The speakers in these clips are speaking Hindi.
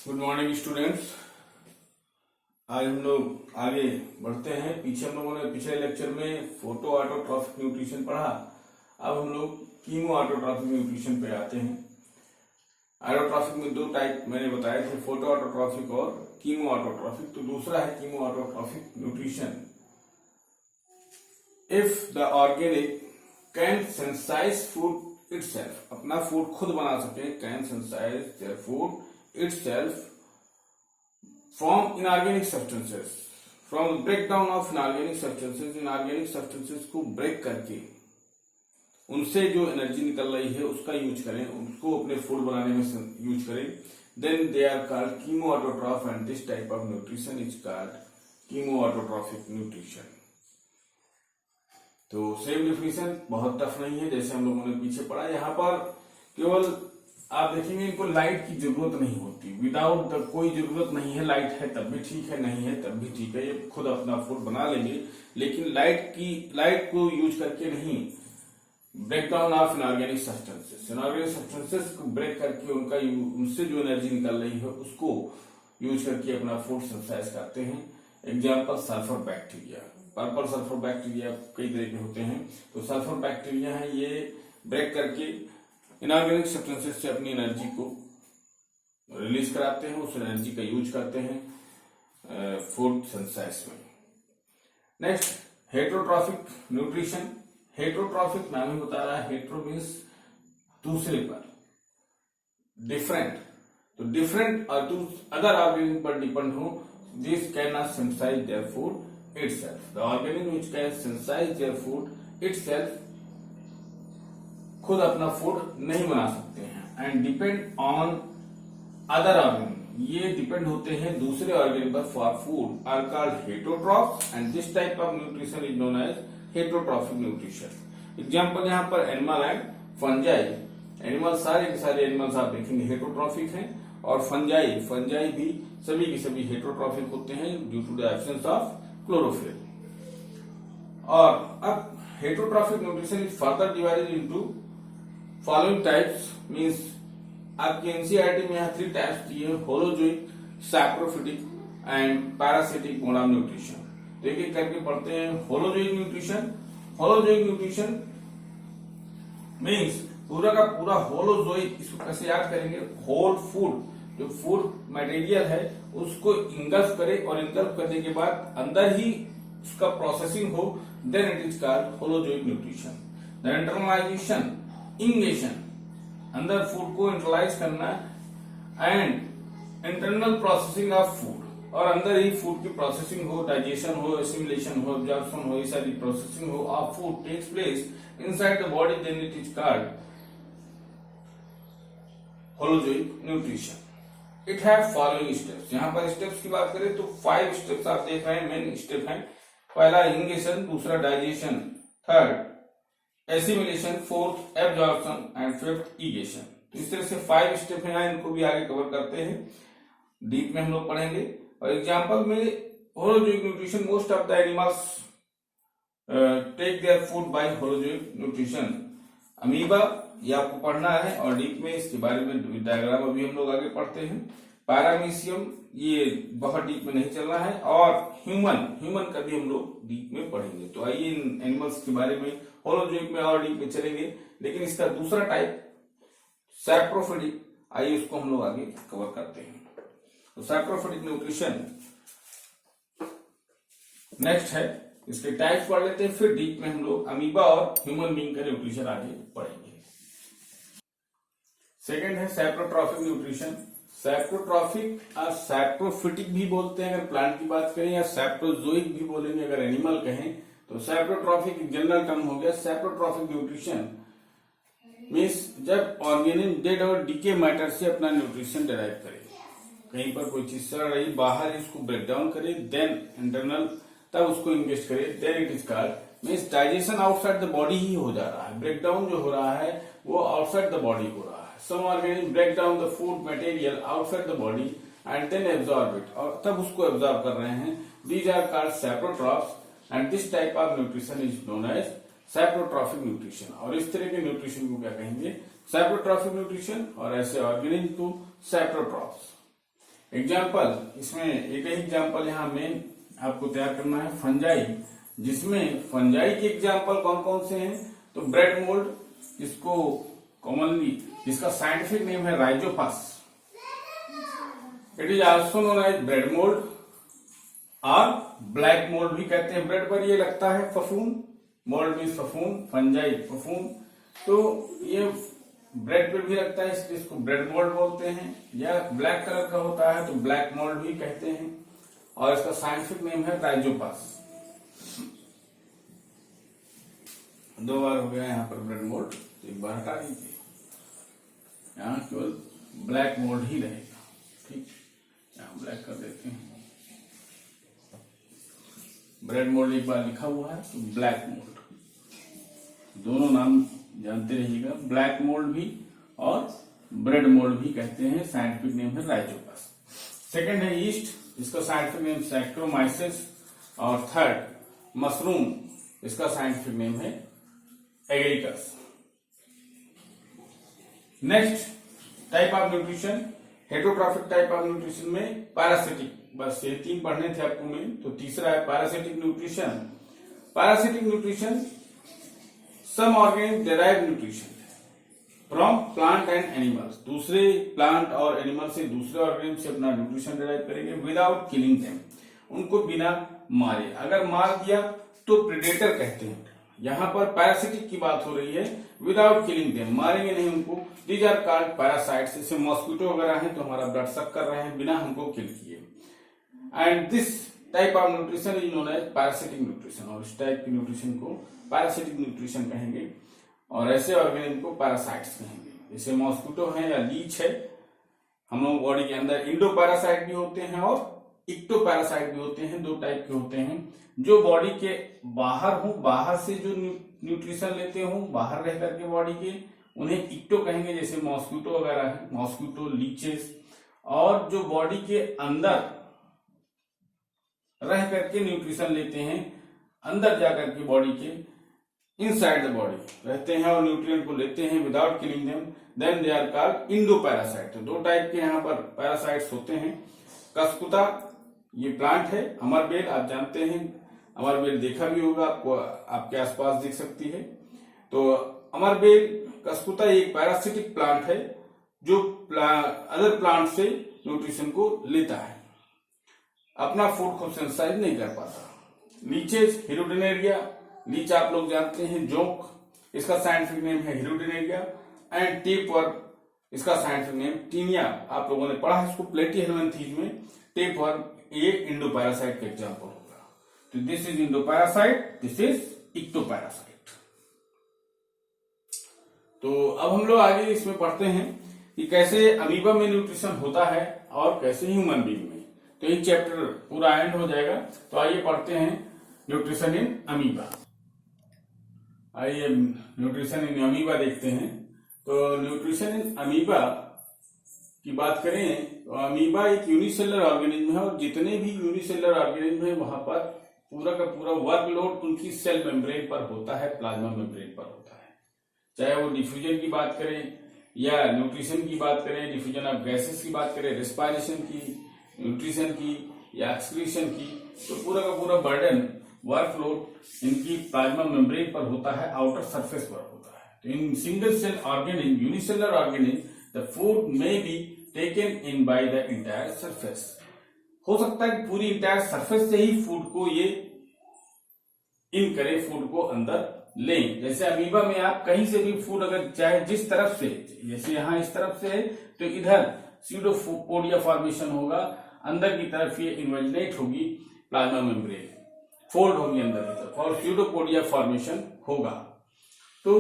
Good morning students. आज हम लोग आगे बढ़ते हैं। पीछे हम लोगों ने पिछले लेक्चर में फोटो ऑटोट्रॉफिक न्यूट्रिशन पढ़ा। अब हम लोग कीमो ऑटोट्रॉफिक न्यूट्रिशन पे आते हैं। ऑटोट्रॉफिक में दो टाइप मैंने बताए थे, फोटो ऑटोट्रॉफिक और कीमो ऑटोट्रॉफिक। तो दूसरा है chemoautotrophic nutrition. If the organic can synthesise food itself, अपना फूड खुद बना सके, can synthesise their food itself from inorganic substances, from the breakdown of inorganic substances को ब्रेक करके उनसे जो एनर्जी निकल रही है उसका यूज करें, उसको अपने फूड बनाने में यूज करें, then they are called chemoautotroph and this type of nutrition is called chemoautotrophic nutrition। तो सेम डिफिनेशन बहुत टफ नहीं है, जैसे हम लोगों ने पीछे पढ़ा। यहाँ पर केवल आप देखेंगे इनको लाइट की जरूरत नहीं होती, विदाउट द कोई जरूरत नहीं है। लाइट है तब भी ठीक है, नहीं है तब भी ठीक है, ये खुद अपना फूड बना लेंगे। लेकिन लाइट को यूज करके नहीं, ब्रेकडाउन ऑफ इनऑर्गेनिक सब्सटेंसेस को ब्रेक करके उनसे जो एनर्जी निकल रही है उसको यूज करके अपना फूड सिंथेसाइज करते हैं। Example sulphur bacteria, purple sulphur bacteria कई तरह के होते हैं। तो सल्फर बैक्टीरिया है, ये ब्रेक करके इनऑर्गेनिक सब्सटेंसेस से अपनी एनर्जी को रिलीज कराते हैं, उस एनर्जी का यूज करते हैं फूड सिंथेसाइज में। Next heterotrophic nutrition. हेट्रोट्रॉफिक नाम ही बता रहा है, हेट्रो मीन्स दूसरे पर, डिफरेंट। तो डिफरेंट और अदर ऑर्गेनिज्म पर डिपेंड हो, this can not synthesise their food itself. The organism which can synthesise their food itself खुद अपना फूड नहीं बना सकते हैं। And depend on other organism, ये डिपेंड होते हैं दूसरे ऑर्गेनिज्म पर for food, are called heterotrophs and this type of nutrition is known as heterotrophic nutrition. Example यहाँ पर एनिमल एंड फंजाई। एनिमल सारे के सारे एनिमल्स आप देखेंगे हेट्रोट्रॉफिक हैं, और फंजाई भी सभी के सभी हेट्रोट्रॉफिक होते हैं due to the absence of chlorophyll. और अब heterotrophic nutrition is further divided into following types, means आपकी एनसीईआरटी में यहाँ 3 टाइप्स दिए हैं, holozoic, saprophytic and parasitic mode of nutrition. तो एक एक करके पढ़ते हैं। होलोजोइक न्यूट्रिशन मीन्स पूरा का पूरा होलोजोइक, इसको कैसे याद करेंगे, होल फूड, जो फूड मटेरियल है उसको इंगल्फ करे, और इंगल्फ करने के बाद अंदर ही उसका प्रोसेसिंग हो, then it is called holozoic nutrition. The internalisation, ingestion, अंदर फूड को इंटरलाइज करना, and internal processing of food, और अंदर ही फूड की प्रोसेसिंग हो, डाइजेशन हो, एसिमिलेशन हो, एब्जॉर्प्शन हो, ये सारी प्रोसेसिंग हो of food takes place inside the body, then it is called holozoic nutrition. It have following steps. यहाँ पर स्टेप्स की बात करें तो 5 स्टेप्स आप देख रहे हैं, मेन स्टेप है। पहला इंगेशन, दूसरा digestion, third assimilation, fourth absorption and fifth egestion. तो इस तरह से 5 स्टेप हैं, इनको भी आगे कवर करते हैं, डीप में हम लोग पढ़ेंगे। और एग्जांपल में holozoic nutrition, most of the animals take their food by holozoic nutrition. Amoeba, ये आपको पढ़ना है, और डीप में इसके बारे में डायग्राम अभी हम लोग आगे पढ़ते हैं। पैरामीशियम, ये बहुत डीप में नहीं चल रहा है, और ह्यूमन का भी हम लोग डीप में पढ़ेंगे। तो आइए इन एनिमल्स के बारे में होलोजोइक में और डीप में चलेंगे। लेकिन इसका दूसरा टाइप सैप्रोफिटिक, आइए उसको हम लोग आगे कवर करते हैं। तो सैप्रोफिटिक न्यूट्रिशन नेक्स्ट है, इसके टाइप्स पढ़ लेते हैं, फिर डीप में हम लोग अमीबा और ह्यूमन बीइंग का न्यूट्रिशन आगे पढ़ेंगे। सेकेंड है सैप्रोट्रॉफिक न्यूट्रिशन। सैप्रोट्रॉफिक और सैप्रोफिटिक भी बोलते हैं अगर प्लांट की बात करें, या सैप्रोजोइक भी बोलेंगे अगर एनिमल कहें। तो सैप्रोट्रॉफिक एक जनरल टर्म हो गया। सैप्रोट्रॉफिक न्यूट्रिशन मीन्स जब ऑर्गेनिज्म डेड और डीके मैटर से अपना न्यूट्रिशन डिराइव करे, कहीं पर कोई चीज सड़ रही, बाहर इसको ब्रेक डाउन करे, देन इंटरनल तब उसको इन्वेस्ट करे, then it is called, means digestion outside the body ही हो जा रहा है, ब्रेक डाउन जो हो रहा है वो आउटसाइड द बॉडी हो रहा है। Some organisms break down the food material outside the body and then absorb it, और तब उसको absorb कर रहे हैं। These are called saprotrophs and this type of nutrition is known as saprotrophic nutrition। और इस तरह के न्यूट्रिशन को क्या कहेंगे, saprotrophic nutrition, और ऐसे ऑर्गेनिज्म को saprotrophs। एग्जाम्पल, इसमें एक ही एग्जाम्पल यहाँ मेन आपको तैयार करना है, फंजाई, जिसमें फंजाई के एग्जाम्पल कौन कौन से हैं, तो ब्रेड मोल्ड, जिसको कॉमनली, जिसका साइंटिफिक नेम है Rhizopus, it is also known as bread mould और ब्लैक मोल्ड भी कहते हैं। ब्रेड पर ये लगता है फफून, मोल्ड मीन्स फफून, फंजाई फफून, तो ये ब्रेड पर भी लगता है, इसलिए इसको ब्रेड मोल्ड बोलते हैं। या ब्लैक कलर का होता है तो ब्लैक मोल्ड भी कहते हैं, और इसका साइंटिफिक नेम है राइजोपस। 2 बार हो गया यहाँ पर ब्रेड मोल्ड, तो एक बार हटा दीजिए, यहाँ केवल ब्लैक मोल्ड ही रहेगा। ठीक, यहाँ ब्लैक कर देते हैं, ब्रेड मोल्ड एक बार लिखा हुआ है तो ब्लैक मोल्ड, दोनों नाम जानते रहिएगा, ब्लैक मोल्ड भी और ब्रेड मोल्ड भी कहते हैं, साइंटिफिक नेम है राइजोपस। सेकंड है ईस्ट, इसका साइंटिफिक नेम सैक्रोमाइसिस, और थर्ड मशरूम, इसका साइंटिफिक नेम है Agaricus. Next type of nutrition, heterotrophic type of nutrition में पैरासिटिक, बस ये 3 पढ़ने थे आपको में, तो तीसरा है parasitic nutrition. Parasitic nutrition, some organism derive nutrition from plant and animals, दूसरे प्लांट और एनिमल से, दूसरे ऑर्गेनिज्म से अपना न्यूट्रिशन डेराइव करेंगे विदाउट किलिंग देम, उनको बिना मारे। अगर मार दिया तो प्रेडेटर कहते हैं। यहाँ पर पैरासिटिक की बात हो रही है, विदाउट किलिंग देम, मारेंगे नहीं उनको। दीज आर कॉल्ड पैरासाइट्स, जैसे मॉस्किटो वगैरह हैं तो हमारा ब्लड सक कर रहे हैं बिना हमको किल किए। And this type of nutrition is known as parasitic nutrition, और इस टाइप की न्यूट्रिशन को पैरासिटिक न्यूट्रिशन कहेंगे, और ऐसे ऑर्गेनिज्म को पैरासाइट्स कहेंगे। जैसे मॉस्किटो है या लीच है, हम लोग बॉडी के अंदर इंडो पैरासाइट भी होते हैं और इक्टो पैरासाइट भी होते हैं, 2 टाइप के होते हैं। जो बॉडी के बाहर हो, बाहर से जो न्यूट्रिशन लेते हो, बाहर रह करके बॉडी के, उन्हें इक्टो कहेंगे, जैसे मॉस्किटो वगैरह है, मॉस्किटो, लीचेस। और जो बॉडी के अंदर रह करके न्यूट्रिशन लेते हैं, अंदर जाकर के बॉडी के इनसाइड द बॉडी रहते हैं और न्यूट्रिएंट को लेते हैं without killing them, then they are called endoparasite. तो 2 टाइप के यहाँ पर पैरासाइट्स होते हैं। कस्कुता, ये प्लांट है, अमरबेल आप जानते हैं, अमरबेल देखा भी होगा, आपको आपके आसपास दिख सकती है। तो अमरबेल, कस्कुता एक पैरासिटिक प्लांट है जो अदर प्लांट से न्यूट्रिशन को लेता है, अपना फूड खुद सिंथेसाइज नहीं कर पाता। लीचेस, हिरोडिनेरिया, लीच आप लोग जानते हैं, जोंक, इसका साइंटिफिक नेम है हिरोडिनेरिया। एंड टेपवर्म, इसका साइंटिफिक नेम टीनिया, आप लोगों ने पढ़ा है इसको प्लेटीहेलमिन्थीज में। टेपवर्म ये इंडोपैरासाइट का एग्जाम्पल होगा। तो दिस इज इंडोपैरासाइट, दिस इज इक्टोपैरासाइट। तो अब हम लोग आगे इसमें पढ़ते हैं कि कैसे अमीबा में न्यूट्रिशन होता है और कैसे ह्यूमन बीइंग में। तो ये चैप्टर पूरा एंड हो जाएगा। तो आइए पढ़ते हैं न्यूट्रिशन इन अमीबा। आइए न्यूट्रिशन इन अमीबा देखते हैं। तो न्यूट्रिशन इन अमीबा की बात करें तो अमीबा एक यूनिसेलुलर ऑर्गेनिज्म है, और जितने भी यूनिसेलुलर ऑर्गेनिज्म है वहां पर पूरा का पूरा वर्कलोड उनकी सेल मेम्ब्रेन पर होता है, प्लाज्मा मेम्ब्रेन पर होता है। चाहे वो डिफ्यूजन की बात करें या न्यूट्रिशन की बात करें, डिफ्यूजन ऑफ गैसेस की बात करें, रेस्पिरेशन की, न्यूट्रिशन की या एक्सक्रीशन की, तो पूरा का पूरा बर्डन, वर्कलोड इनकी प्लाज्मा मेम्ब्रेन पर होता है, आउटर सरफेस पर होता है। तो इन single cell organism, unicellular organism, the food may be taken in by the entire surface. हो सकता है कि पूरी इंटायर सरफेस से ही फूड को ये इन करे, फूड को अंदर लें। जैसे अमीबा में आप कहीं से भी फूड अगर चाहे जिस तरफ से, जैसे यहाँ इस तरफ से है तो इधर स्यूडोपोडिया फॉर्मेशन होगा, अंदर की तरफ ये इन्वेजिनेट होगी प्लाज्मा मेम्ब्रेन, फोल्ड होगी अंदर की तरफ और स्यूडोपोडिया फॉर्मेशन होगा। तो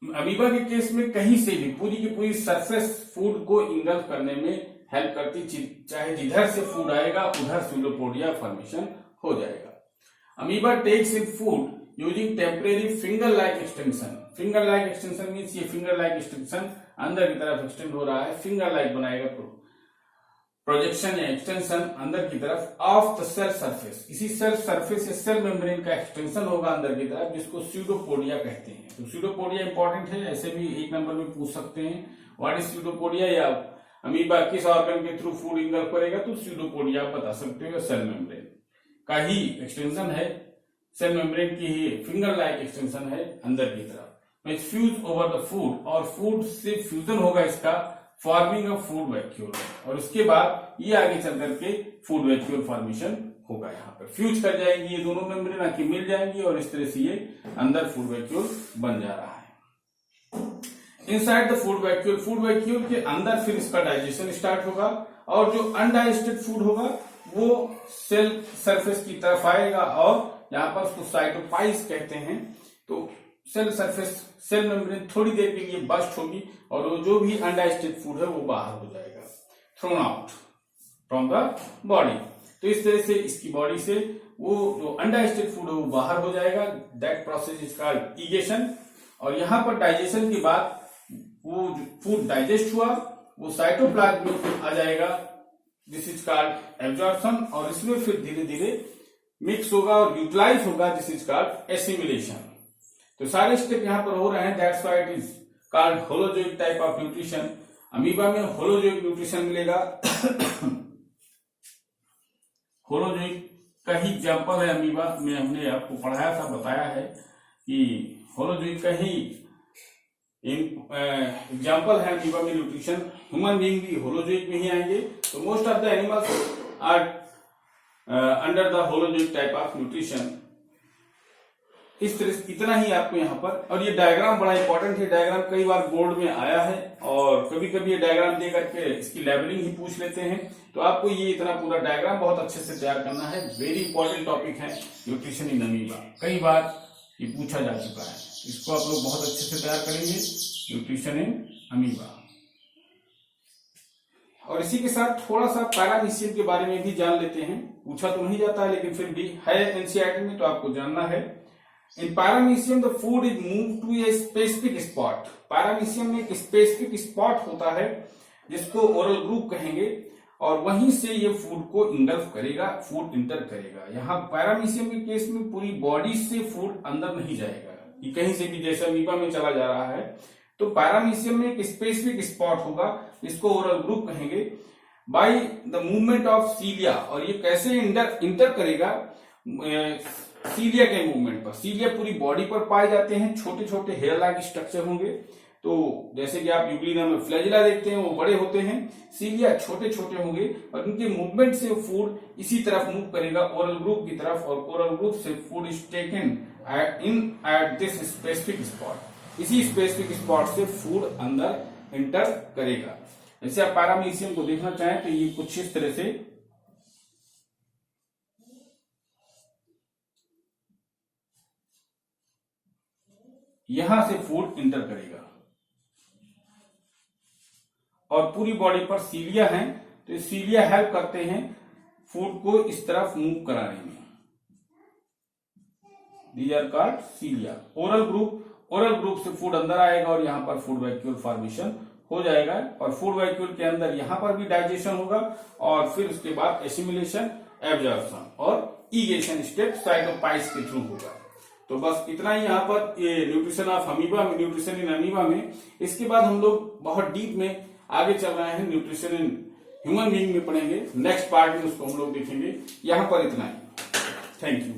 अमीबा के केस में कहीं से भी पूरी की पूरी सरफेस फूड को इंगल्फ करने में हेल्प करती, चाहे जिधर से फूड आएगा उधर स्यूडोपोडिया फॉर्मेशन हो जाएगा। Amoeba takes in food using temporary finger like extension. Finger like extension means ये फिंगर लाइक एक्सटेंशन अंदर की तरफ एक्सटेंड हो रहा है, फिंगर लाइक बनाएगा प्रोजेक्शन या एक्सटेंशन अंदर की तरफ ऑफ द सेल सरफेस। इसी सेल सरफेस या सेल मेम्ब्रेन का एक्सटेंशन होगा अंदर की तरफ, जिसको स्यूडोपोडिया कहते हैं। तो स्यूडोपोडिया इंपॉर्टेंट है, ऐसे भी 1 नंबर में पूछ सकते हैं, व्हाट इज स्यूडोपोडिया या अमीबा किस ऑर्गन के थ्रू फूड इंगल्फ करेगा, तो स्यूडोपोडिया आप बता सकते हो सेल मेम्ब्रेन का ही एक्सटेंशन है, सेल मेम्ब्रेन की ही फिंगर लाइक एक्सटेंशन है अंदर की तरफ। फ्यूज ओवर द फूड, और फूड से फ्यूजन होगा इसका, फॉर्मिंग ऑफ फूड वैक्यूल, और उसके बाद ये आगे चल करके फूड वैक्यूल फॉर्मेशन होगा। यहाँ पर फ्यूज कर जाएंगी ये दोनों मेम्ब्रेन, आके मिल जाएंगी और इस तरह से ये अंदर फूड वैक्यूल बन जा रहा है। इनसाइड द फूड वैक्यूल के अंदर फिर इसका डाइजेशन स्टार्ट होगा, और जो अनडाइजेस्टेड फूड होगा वो सेल सरफेस की तरफ आएगा, और यहाँ पर उसको साइटोपाइस कहते हैं। तो सेल सरफेस, सेल मेम्ब्रेन थोड़ी देर के लिए बस्ट होगी, और वो जो भी अनडाइजेस्टेड फूड है वो बाहर हो जाएगा, thrown out from the body. तो इस तरह से इसकी बॉडी से वो जो अनडाइजेस्टेड फूड है वो बाहर हो जाएगा, दैट प्रोसेस इज कॉल्ड इगेशन। और यहाँ पर डाइजेशन के बाद वो फूड डाइजेस्ट हुआ, वो साइटोप्लाज्म में आ जाएगा, दिस इज कॉल्ड एब्जॉर्प्शन, और इसमें फिर धीरे धीरे मिक्स होगा और यूटिलाइज होगा, दिस इज कॉल्ड एसिमिलेशन। तो सारे स्टेप यहाँ पर हो रहे हैं, that's why it is called holozoic type of nutrition. Amoeba में होलोजोइक न्यूट्रिशन मिलेगा। होलोजोइक का ही एग्जाम्पल है अमीबा में, हमने आपको पढ़ाया था, बताया है कि होलोजोइक का ही एग्जाम्पल है अमीबा में न्यूट्रिशन। ह्यूमन बीइंग भी होलोजोइक में ही आएंगे। तो most of the animals are under the holozoic type of nutrition. इस तरह से इतना ही आपको यहाँ पर, और ये डायग्राम बड़ा इंपॉर्टेंट है, डायग्राम कई बार बोर्ड में आया है, और कभी कभी ये डायग्राम दे करके इसकी लेबलिंग ही पूछ लेते हैं। तो आपको ये इतना पूरा डायग्राम बहुत अच्छे से तैयार करना है। वेरी इंपॉर्टेंट टॉपिक है न्यूट्रिशन इन अमीबा, कई बार ये पूछा जा चुका है, इसको आप लोग बहुत अच्छे से तैयार करेंगे, न्यूट्रिशन इन अमीबा। और इसी के साथ थोड़ा सा पैरामीशियम के बारे में भी जान लेते हैं। पूछा तो नहीं जाता है, लेकिन फिर भी है एनसीईआरटी में, तो आपको जानना है। In paramecium the food is moved to a specific spot। Paramecium में एक स्पेसिफिक स्पॉट होता है जिसको ओरल ग्रुप कहेंगे, और वहीं से ये फूड को इंगल्फ करेगा, फूड इंटर करेगा। यहाँ पैरामीशियम के केस में पूरी बॉडी से फूड अंदर नहीं जाएगा, ये कहीं से भी जैसे अमीबा में चला जा रहा है। तो पैरामीशियम में एक स्पेसिफिक स्पॉट होगा जिसको ओरल ग्रुप कहेंगे, बाय द मूवमेंट ऑफ सीलिया। और ये कैसे इंटर करेगा, सीलिया के मूवमेंट पर। सीलिया पूरी बॉडी पर पाए जाते हैं, छोटे छोटे हेयर लाइक स्ट्रक्चर होंगे। तो जैसे कि आप यूग्लिना में फ्लैजिला देखते हैं, वो बड़े होते हैं, सीलिया छोटे छोटे होंगे, और उनके मूवमेंट से फूड इसी तरफ मूव करेगा ओरल ग्रुप की तरफ, और ओरल ग्रुप से food is taken in at this specific spot. इसी स्पेसिफिक स्पॉट से फूड अंदर एंटर करेगा। जैसे आप पैरामीशियम को देखना चाहें तो ये कुछ इस तरह से यहां से फूड इंटर करेगा, और पूरी बॉडी पर सीलिया है, तो सीलिया हेल्प करते हैं फूड को इस तरफ मूव कराने में। These are called cilia. Oral group से फूड अंदर आएगा, और यहां पर फूड वैक्यूल फॉर्मेशन हो जाएगा, और फूड वैक्यूल के अंदर यहां पर भी डाइजेशन होगा, और फिर उसके बाद एसिमिलेशन, एब्जॉर्प्शन और इगेशन स्टेप साइटोपाइस के थ्रू होगा। तो बस इतना ही यहाँ पर ये न्यूट्रिशन ऑफ अमीबा में, न्यूट्रिशन इन अमीबा में। इसके बाद हम लोग बहुत डीप में आगे चल रहे हैं, न्यूट्रिशन इन ह्यूमन बीइंग में पढ़ेंगे। नेक्स्ट पार्ट में उसको हम लोग देखेंगे। यहाँ पर इतना ही। Thank you.